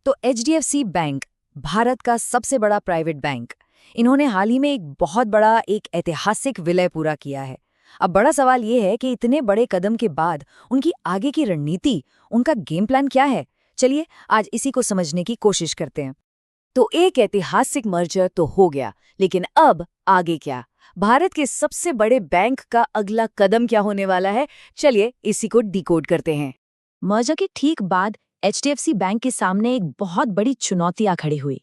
तो HDFC bank Bharat का सबसे बड़ा प्राइवेट बैंक, इन्होंने हाल ही में एक बहुत बड़ा एक ऐतिहासिक विलय पूरा किया है। अब बड़ा सवाल ये है कि इतने बड़े कदम के बाद उनकी आगे की रणनीति, उनका गेम प्लान क्या है। चलिए आज इसी को समझने की कोशिश करते हैं। तो एक ऐतिहासिक मर्जर तो हो गया, लेकिन अब आगे क्या? भारत के सबसे बड़े बैंक का अगला कदम क्या होने वाला है? चलिए इसी को डिकोड करते हैं। मर्जर के ठीक बाद एचडीएफसी बैंक के सामने एक बहुत बड़ी चुनौतियां खड़ी हुई।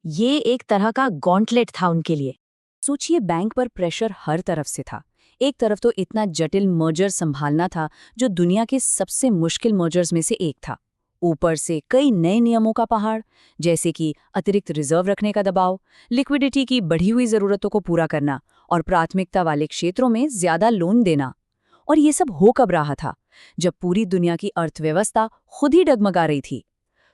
ये एक तरह का गॉन्टलेट था उनके लिए। सोचिए, बैंक पर प्रेशर हर तरफ से था। एक तरफ तो इतना जटिल मर्जर संभालना था जो दुनिया के सबसे मुश्किल मर्जर्स में से एक था। ऊपर से कई नए नियमों का पहाड़, जैसे कि अतिरिक्त रिजर्व रखने का दबाव, लिक्विडिटी की बढ़ी हुई जरूरतों को पूरा करना और प्राथमिकता वाले क्षेत्रों में ज्यादा लोन देना। और ये सब हो कब रहा था? जब पूरी दुनिया की अर्थव्यवस्था खुद ही डगमगा रही थी।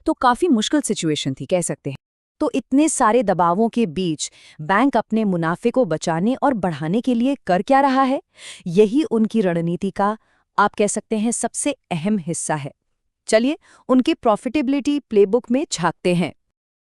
तो काफी मुश्किल सिचुएशन थी, कह सकते हैं। तो इतने सारे दबावों के बीच बैंक अपने मुनाफे को बचाने और बढ़ाने के लिए कर क्या रहा है? यही उनकी रणनीति का, आप कह सकते हैं, सबसे अहम हिस्सा है। चलिए उनकी प्रॉफिटेबिलिटी प्लेबुक में झांकते हैं।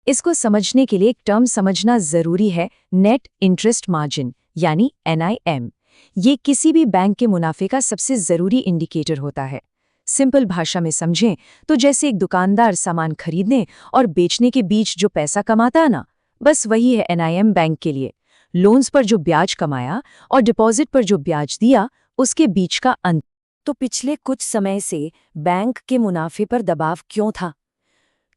इसको समझने के लिए एक टर्म समझना जरूरी है, नेट इंटरेस्ट मार्जिन यानी NIM। ये किसी भी बैंक के मुनाफे का सबसे जरूरी इंडिकेटर होता है। सिंपल भाषा में समझें तो जैसे एक दुकानदार सामान खरीदने और बेचने के बीच जो पैसा कमाता है ना, बस वही है NIM बैंक के लिए। लोन्स पर जो ब्याज कमाया और डिपॉजिट पर जो ब्याज दिया, उसके बीच का अंतर। तो पिछले कुछ समय से बैंक के मुनाफे पर दबाव क्यों था?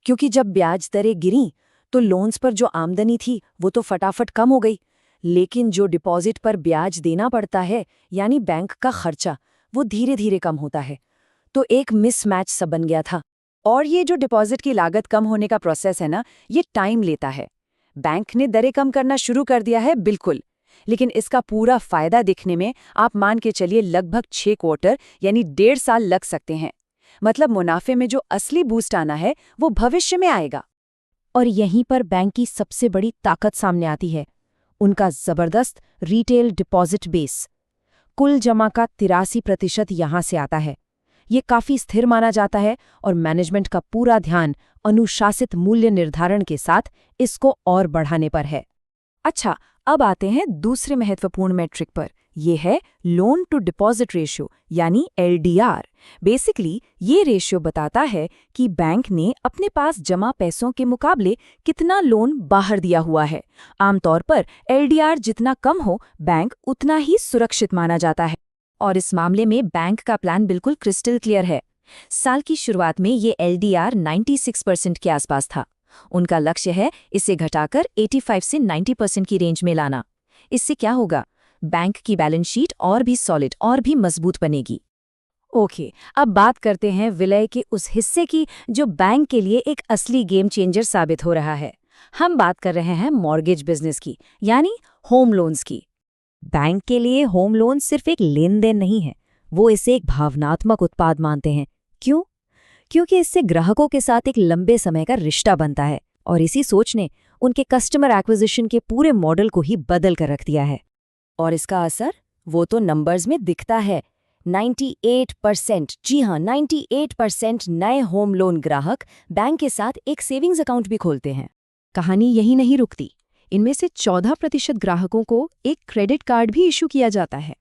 क्योंकि जब ब्याज दरें गिरीं तो लोन्स पर जो आमदनी थी वो तो फटाफट कम हो गई, लेकिन जो डिपॉजिट पर ब्याज देना पड़ता है यानी बैंक का खर्चा, वो धीरे धीरे कम होता है। तो एक मिसमैच सा बन गया था। और ये जो डिपॉजिट की लागत कम होने का प्रोसेस है ना, ये टाइम लेता है। बैंक ने दरें कम करना शुरू कर दिया है, बिल्कुल, लेकिन इसका पूरा फायदा दिखने में आप मान के चलिए लगभग 6 क्वार्टर यानी 1.5 साल लग सकते हैं। मतलब मुनाफे में जो असली बूस्ट आना है वो भविष्य में आएगा। और यहीं पर बैंक की सबसे बड़ी ताकत सामने आती है, उनका जबरदस्त रिटेल डिपॉजिट बेस। कुल जमा का 83% यहां से आता है। ये काफी स्थिर माना जाता है और मैनेजमेंट का पूरा ध्यान अनुशासित मूल्य निर्धारण के साथ इसको और बढ़ाने पर है। अच्छा, अब आते हैं दूसरे महत्वपूर्ण मैट्रिक पर। यह है लोन टू डिपॉजिट रेशियो यानी LDR। बेसिकली ये रेशियो बताता है कि बैंक ने अपने पास जमा पैसों के मुकाबले कितना लोन बाहर दिया हुआ है। आमतौर पर LDR जितना कम हो, बैंक उतना ही सुरक्षित माना जाता है। और इस मामले में बैंक का प्लान बिल्कुल क्रिस्टल क्लियर है। साल की शुरुआत में ये LDR 96% के आसपास था। उनका लक्ष्य है इसे घटाकर 85 से 90% की रेंज में लाना। इससे क्या होगा? बैंक की बैलेंस शीट और भी सॉलिड और भी मजबूत बनेगी। ओके, अब बात करते हैं विलय के उस हिस्से की जो बैंक के लिए एक असली गेम चेंजर साबित हो रहा है। हम बात कर रहे हैं मॉर्गेज बिजनेस की, यानी होम लोन्स की। बैंक के लिए होम लोन सिर्फ एक लेन देन नहीं है, वो इसे एक भावनात्मक उत्पाद मानते हैं। क्यों? क्योंकि इससे ग्राहकों के साथ एक लंबे समय का रिश्ता बनता है और इसी सोच ने उनके कस्टमर एक्विजिशन के पूरे मॉडल को ही बदल कर रख दिया है। और इसका असर वो तो नंबर्स में दिखता है। 98%, जी हाँ, 98% नए होम लोन ग्राहक बैंक के साथ एक सेविंग्स अकाउंट भी खोलते हैं। कहानी यही नहीं रुकती, इनमें से 14% ग्राहकों को एक क्रेडिट कार्ड भी इशू किया जाता है।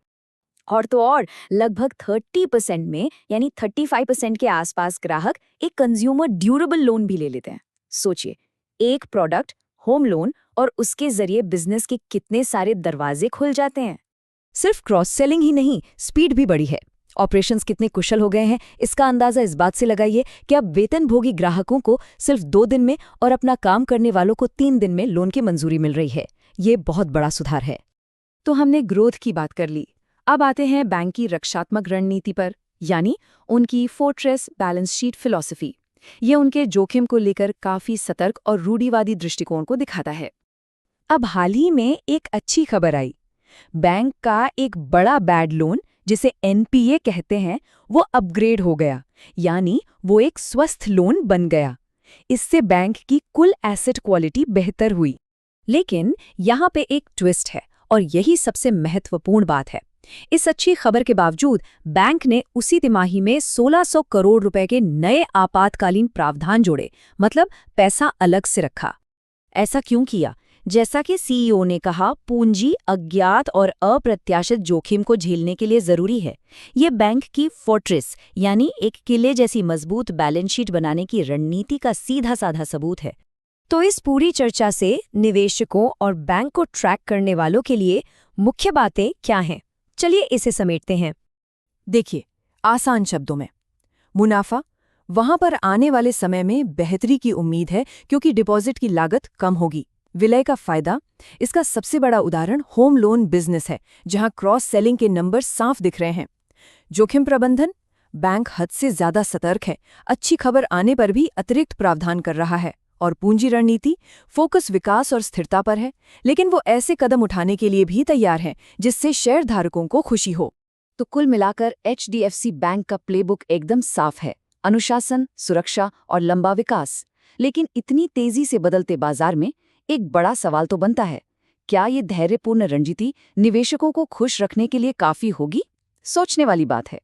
और तो और लगभग 30% में यानी 35% के आसपास ग्राहक एक कंज्यूमर ड्यूरेबल लोन भी ले लेते हैं। सोचिए, एक प्रोडक्ट, होम लोन, और उसके जरिए बिजनेस के कितने सारे दरवाजे खुल जाते हैं। सिर्फ क्रॉस सेलिंग ही नहीं, स्पीड भी बढ़ी है। ऑपरेशंस कितने कुशल हो गए हैं, इसका अंदाजा इस बात से लगाइए कि अब वेतनभोगी ग्राहकों को सिर्फ 2 दिन में और अपना काम करने वालों को 3 दिन में लोन की मंजूरी मिल रही है। ये बहुत बड़ा सुधार है। तो हमने ग्रोथ की बात कर ली। अब आते हैं बैंक की रक्षात्मक रणनीति पर, यानी उनकी फोर्ट्रेस बैलेंस शीट फिलॉसफी। ये उनके जोखिम को लेकर काफी सतर्क और रूढ़िवादी दृष्टिकोण को दिखाता है। अब हाल ही में एक अच्छी खबर आई। बैंक का एक बड़ा बैड लोन, जिसे NPA कहते हैं, वो अपग्रेड हो गया, यानी वो एक स्वस्थ लोन बन गया। इससे बैंक की कुल एसेट क्वालिटी बेहतर हुई। लेकिन यहाँ पे एक ट्विस्ट है और यही सबसे महत्वपूर्ण बात है। इस अच्छी खबर के बावजूद बैंक ने उसी तिमाही में 1600 करोड़ रुपए के नए आपातकालीन प्रावधान जोड़े, मतलब पैसा अलग से रखा। ऐसा क्यों किया? जैसा कि सीईओ ने कहा, पूंजी अज्ञात और अप्रत्याशित जोखिम को झेलने के लिए जरूरी है। ये बैंक की फोर्ट्रेस यानी एक किले जैसी मजबूत बैलेंस शीट बनाने की रणनीति का सीधा साधा सबूत है। तो इस पूरी चर्चा से निवेशकों और बैंक को ट्रैक करने वालों के लिए मुख्य बातें क्या हैं? चलिए इसे समेटते हैं। देखिए, आसान शब्दों में, मुनाफा वहां पर आने वाले समय में बेहतरी की उम्मीद है क्योंकि डिपॉजिट की लागत कम होगी। विलय का फायदा, इसका सबसे बड़ा उदाहरण होम लोन बिजनेस है, जहां क्रॉस सेलिंग के नंबर साफ दिख रहे हैं। जोखिम प्रबंधन, बैंक हद से ज्यादा सतर्क है, अच्छी खबर आने पर भी अतिरिक्त प्रावधान कर रहा है। और पूंजी रणनीति, फोकस विकास और स्थिरता पर है, लेकिन वो ऐसे कदम उठाने के लिए भी तैयार है जिससे शेयरधारकों को खुशी हो। तो कुल मिलाकर एचडीएफसी बैंक का प्लेबुक एकदम साफ है, अनुशासन, सुरक्षा और लंबा विकास। लेकिन इतनी तेजी से बदलते बाजार में एक बड़ा सवाल तो बनता है, क्या ये धैर्यपूर्ण रणनीति निवेशकों को खुश रखने के लिए काफी होगी? सोचने वाली बात है।